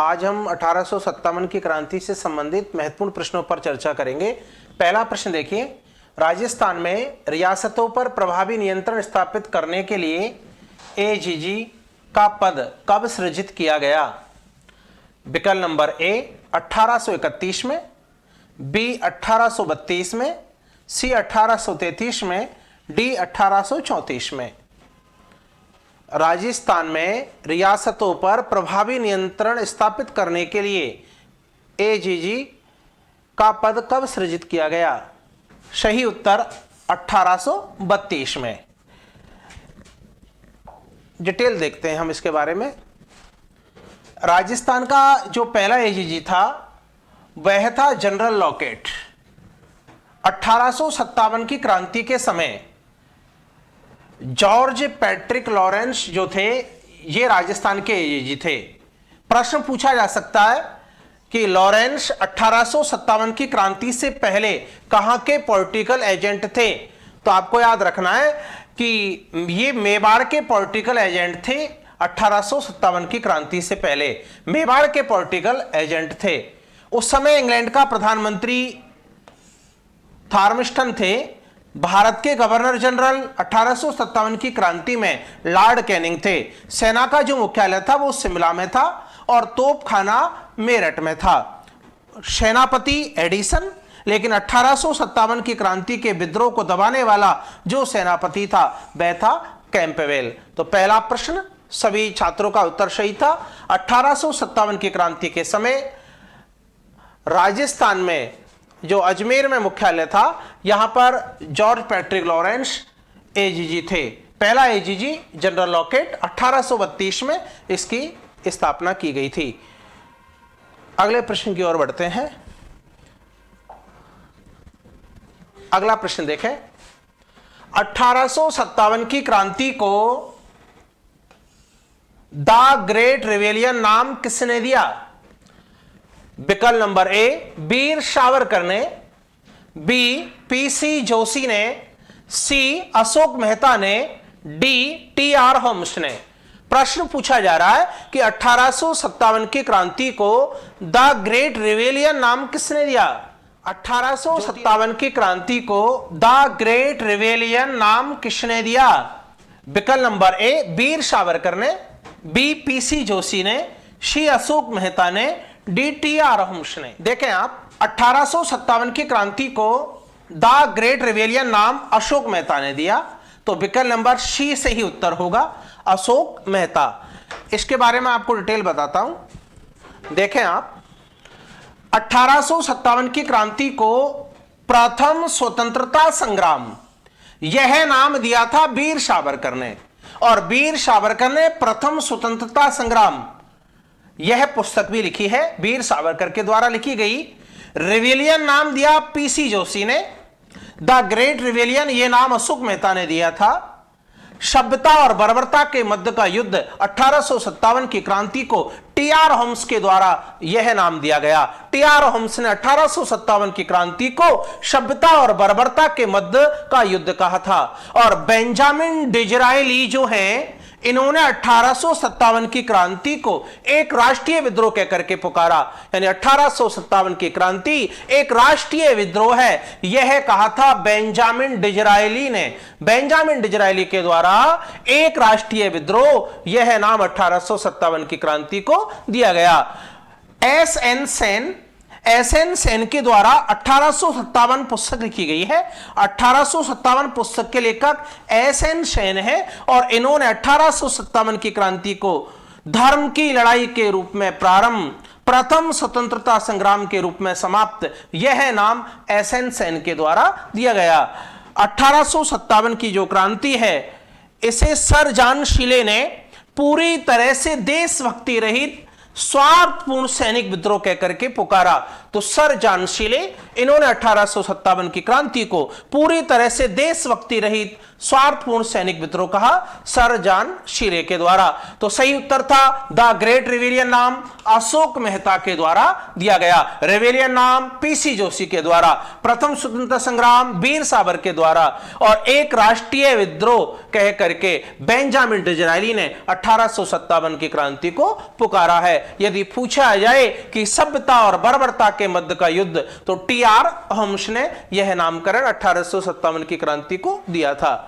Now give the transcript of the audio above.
आज हम 1857 की क्रांति से संबंधित महत्वपूर्ण प्रश्नों पर चर्चा करेंगे। पहला प्रश्न देखिए, राजस्थान में रियासतों पर प्रभावी नियंत्रण स्थापित करने के लिए एजीजी का पद कब सृजित किया गया? विकल्प नंबर ए 1831 में, बी 1832 में, सी 1833 में, डी 1834 में। राजस्थान में रियासतों पर प्रभावी नियंत्रण स्थापित करने के लिए एजीजी का पद कब सृजित किया गया? सही उत्तर 1832 में। डिटेल देखते हैं हम इसके बारे में। राजस्थान का जो पहला एजीजी था वह था जनरल लॉकेट। 1857 की क्रांति के समय जॉर्ज पैट्रिक लॉरेंस जो थे ये राजस्थान के एजीजी थे। प्रश्न पूछा जा सकता है कि लॉरेंस 1857 की क्रांति से पहले कहां के पॉलिटिकल एजेंट थे? तो आपको याद रखना है कि ये मेवाड़ के पॉलिटिकल एजेंट थे। 1857 की क्रांति से पहले मेवाड़ के पॉलिटिकल एजेंट थे। उस समय इंग्लैंड का प्रधानमंत्री थार्मस्टन थे। भारत के गवर्नर जनरल 1857 की क्रांति में लॉर्ड कैनिंग थे। सेना का जो मुख्यालय था वो शिमला में था और तोपखाना मेरठ में था। सेनापति एडिसन, लेकिन 1857 की क्रांति के विद्रोह को दबाने वाला जो सेनापति था वह था कैंपबेल। तो पहला प्रश्न सभी छात्रों का उत्तर सही था। 1857 की क्रांति के समय राजस्थान में जो अजमेर में मुख्यालय था यहां पर जॉर्ज पैट्रिक लॉरेंस एजीजी थे। पहला एजीजी जनरल लॉकेट 1832 में इसकी स्थापना की गई थी। अगले प्रश्न की ओर बढ़ते हैं। अगला प्रश्न देखें, 1857 की क्रांति को द ग्रेट रिवेलियन नाम किसने दिया? विकल्प नंबर ए वीर सावरकर ने, बी पीसी जोशी ने, सी अशोक मेहता ने, डी टीआर होम्स ने। प्रश्न पूछा जा रहा है कि 1857 की क्रांति को द ग्रेट रिवेलियन नाम किसने दिया? 1857 की क्रांति को द ग्रेट रिवेलियन नाम किसने दिया? विकल्प नंबर ए वीर सावरकर ने, बी पीसी जोशी ने, सी अशोक मेहता ने, डीटीआर होम्स ने। देखें आप, 1857 की क्रांति को द ग्रेट रिवेलियन नाम अशोक मेहता ने दिया, तो विकल्प नंबर सी से ही उत्तर होगा, अशोक मेहता। इसके बारे में आपको डिटेल बताता हूं। देखें आप, 1857 की क्रांति को प्रथम स्वतंत्रता संग्राम यह नाम दिया था वीर सावरकर ने, और वीर सावरकर ने प्रथम स्वतंत्रता संग्राम यह पुस्तक भी लिखी है, वीर सावरकर के द्वारा लिखी गई। रिवेलियन नाम दिया पीसी जोशी ने, द ग्रेट रिवेलियन यह नाम अशोक मेहता ने दिया था। सभ्यता और बर्बरता के मध्य का युद्ध 1857 की क्रांति को टीआर होम्स के द्वारा यह नाम दिया गया। टीआर होम्स ने 1857 की क्रांति को सभ्यता और बर्बरता के मध्य का युद्ध कहा था। और बेंजामिन डिज़रायली जो हैं इन्होंने 1857 की क्रांति को एक राष्ट्रीय विद्रोह कहकर के पुकारा, यानी 1857 की क्रांति एक राष्ट्रीय विद्रोह है यह कहा था बेंजामिन डिज़रायली ने। बेंजामिन डिज़रायली के द्वारा एक राष्ट्रीय विद्रोह यह नाम 1857 की क्रांति को दिया गया। एस एन सेन के द्वारा 1857 पुस्तक लिखी गई है। 1857 पुस्तक के लेखक एस एन सेन है और इन्होंने 1857 की क्रांति को धर्म की लड़ाई के रूप में प्रारंभ, प्रथम स्वतंत्रता संग्राम के रूप में समाप्त, यह नाम एस एन सेन के द्वारा दिया गया। 1857 की जो क्रांति है इसे सर जॉन शिले ने पूरी तरह से देशभक्ति रहित स्वार्थपूर्ण सैनिक विद्रोह कहकर के पुकारा। तो सर जॉन शिले इन्होंने 1857 की क्रांति को पूरी तरह से देशभक्ति रहित स्वार्थपूर्ण सैनिक विद्रोह कहा, सर जॉन शिरे के द्वारा। तो सही उत्तर था द ग्रेट रिवेलियन नाम अशोक मेहता के द्वारा दिया गया, रेवेलियन नाम पीसी जोशी के द्वारा, प्रथम स्वतंत्रता संग्राम वीर सावर के द्वारा, और एक राष्ट्रीय विद्रोह कह करके बेंजामिन डिज़रायली ने 1857 की क्रांति को पुकारा है। यदि पूछा जाए कि सभ्यता और बर्बरता के मध्य का युद्ध, तो टी आर होम्स ने यह नामकरण 1857 की क्रांति को दिया था।